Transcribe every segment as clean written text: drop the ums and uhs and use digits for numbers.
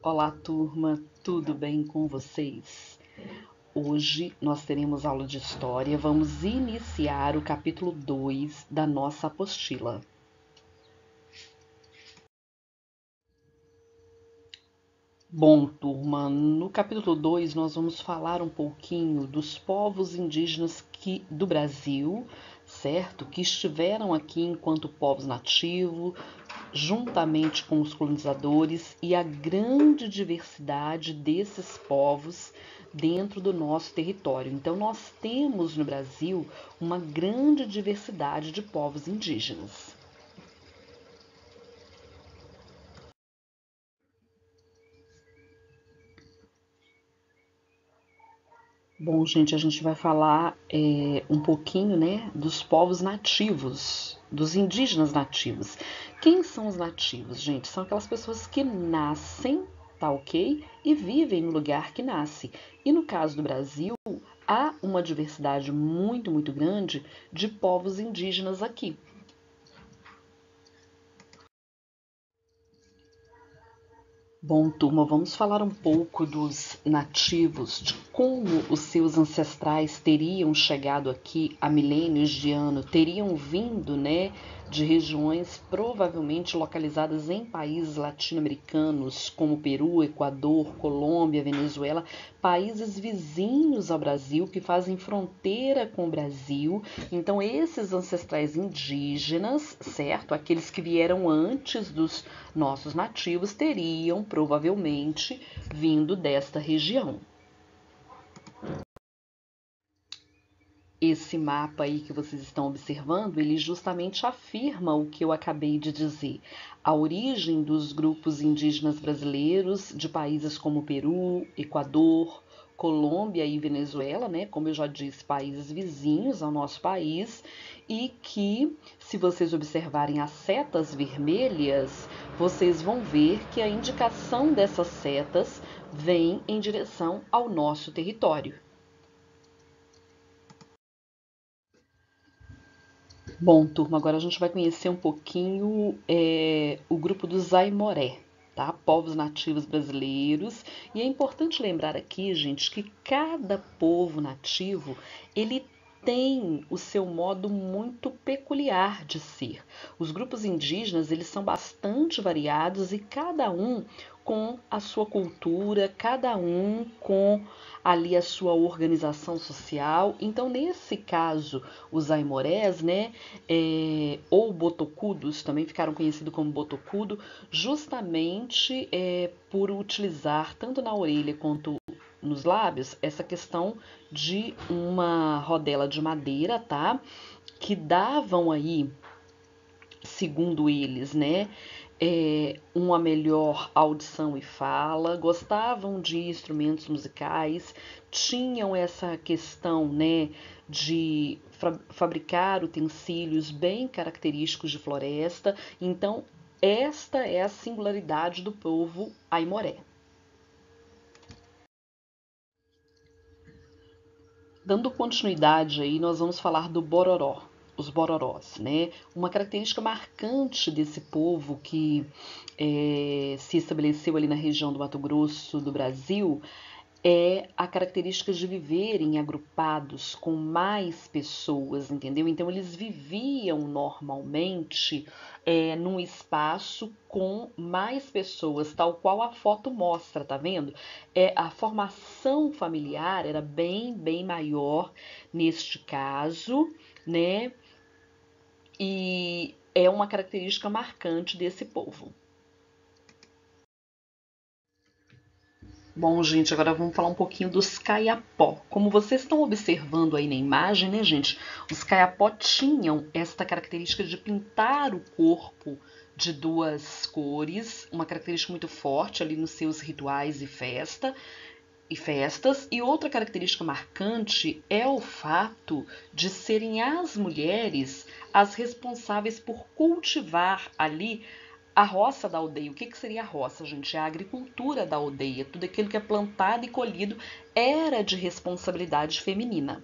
Olá, turma, tudo bem com vocês? Hoje nós teremos aula de história. Vamos iniciar o capítulo 2 da nossa apostila. Bom, turma, no capítulo 2 nós vamos falar um pouquinho dos povos indígenas do Brasil, certo? Que estiveram aqui enquanto povos nativos, juntamente com os colonizadores e a grande diversidade desses povos dentro do nosso território. Então, nós temos no Brasil uma grande diversidade de povos indígenas. Bom, gente, a gente vai falar um pouquinho, né, dos povos nativos, dos indígenas nativos. Quem são os nativos, gente? São aquelas pessoas que nascem, tá ok? E vivem no lugar que nasce. E no caso do Brasil, há uma diversidade muito grande de povos indígenas aqui. Bom, turma, vamos falar um pouco dos nativos, de como os seus ancestrais teriam chegado aqui há milênios de ano, teriam vindo, né, de regiões provavelmente localizadas em países latino-americanos, como Peru, Equador, Colômbia, Venezuela, países vizinhos ao Brasil, que fazem fronteira com o Brasil. Então, esses ancestrais indígenas, certo? Aqueles que vieram antes dos nossos nativos, teriam provavelmente vindo desta região. Esse mapa aí que vocês estão observando, ele justamente afirma o que eu acabei de dizer. A origem dos grupos indígenas brasileiros de países como Peru, Equador, Colômbia e Venezuela, né? Como eu já disse, países vizinhos ao nosso país, e que, se vocês observarem as setas vermelhas, vocês vão ver que a indicação dessas setas vem em direção ao nosso território. Bom, turma, agora a gente vai conhecer um pouquinho o grupo dos Aimoré, tá? Povos nativos brasileiros. E é importante lembrar aqui, gente, que cada povo nativo, ele tem o seu modo muito peculiar de ser. Os grupos indígenas, eles são bastante variados e cada um com a sua cultura, cada um com ali a sua organização social. Então, nesse caso, os aimorés, né, ou botocudos, também ficaram conhecidos como botocudo, justamente por utilizar tanto na orelha quanto nos lábios essa questão de uma rodela de madeira, tá? Que davam aí, segundo eles, né, uma melhor audição e fala, gostavam de instrumentos musicais, tinham essa questão, né, de fabricar utensílios bem característicos de floresta. Então, esta é a singularidade do povo aimoré. Dando continuidade aí, nós vamos falar do bororó, os bororós, né? Uma característica marcante desse povo que se estabeleceu ali na região do Mato Grosso do Brasil é a característica de viverem agrupados com mais pessoas, entendeu? Então eles viviam normalmente num espaço com mais pessoas, tal qual a foto mostra, tá vendo? A formação familiar era bem maior neste caso, né? E é uma característica marcante desse povo. Bom, gente, agora vamos falar um pouquinho dos caiapó. Como vocês estão observando aí na imagem, né, gente? Os caiapó tinham esta característica de pintar o corpo de duas cores, uma característica muito forte ali nos seus rituais e festas. E outra característica marcante é o fato de serem as mulheres as responsáveis por cultivar ali a roça da aldeia. O que seria a roça, gente? É a agricultura da aldeia. Tudo aquilo que é plantado e colhido era de responsabilidade feminina.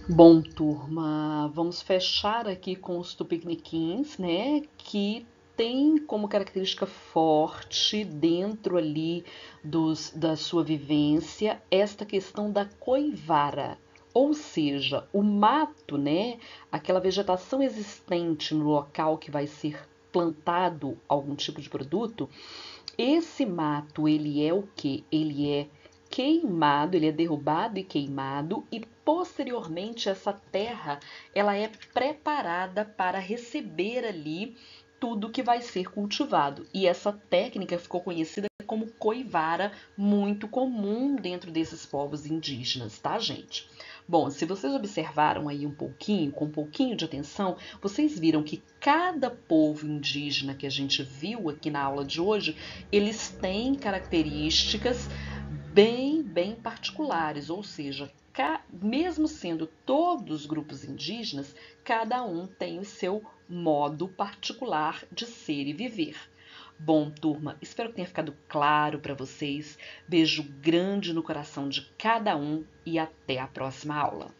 Bom, turma, vamos fechar aqui com os tupiniquins, né? Que tem como característica forte dentro ali da sua vivência esta questão da coivara, ou seja, o mato, né, aquela vegetação existente no local que vai ser plantado algum tipo de produto, esse mato, ele é o quê? Ele é queimado, ele é derrubado e queimado e posteriormente essa terra, ela é preparada para receber ali tudo que vai ser cultivado. E essa técnica ficou conhecida como coivara, muito comum dentro desses povos indígenas, tá, gente? Bom, se vocês observaram aí um pouquinho, com um pouquinho de atenção, vocês viram que cada povo indígena que a gente viu aqui na aula de hoje, eles têm características bem particulares, ou seja, mesmo sendo todos grupos indígenas, cada um tem o seu modo particular de ser e viver. Bom, turma, espero que tenha ficado claro para vocês. Beijo grande no coração de cada um e até a próxima aula.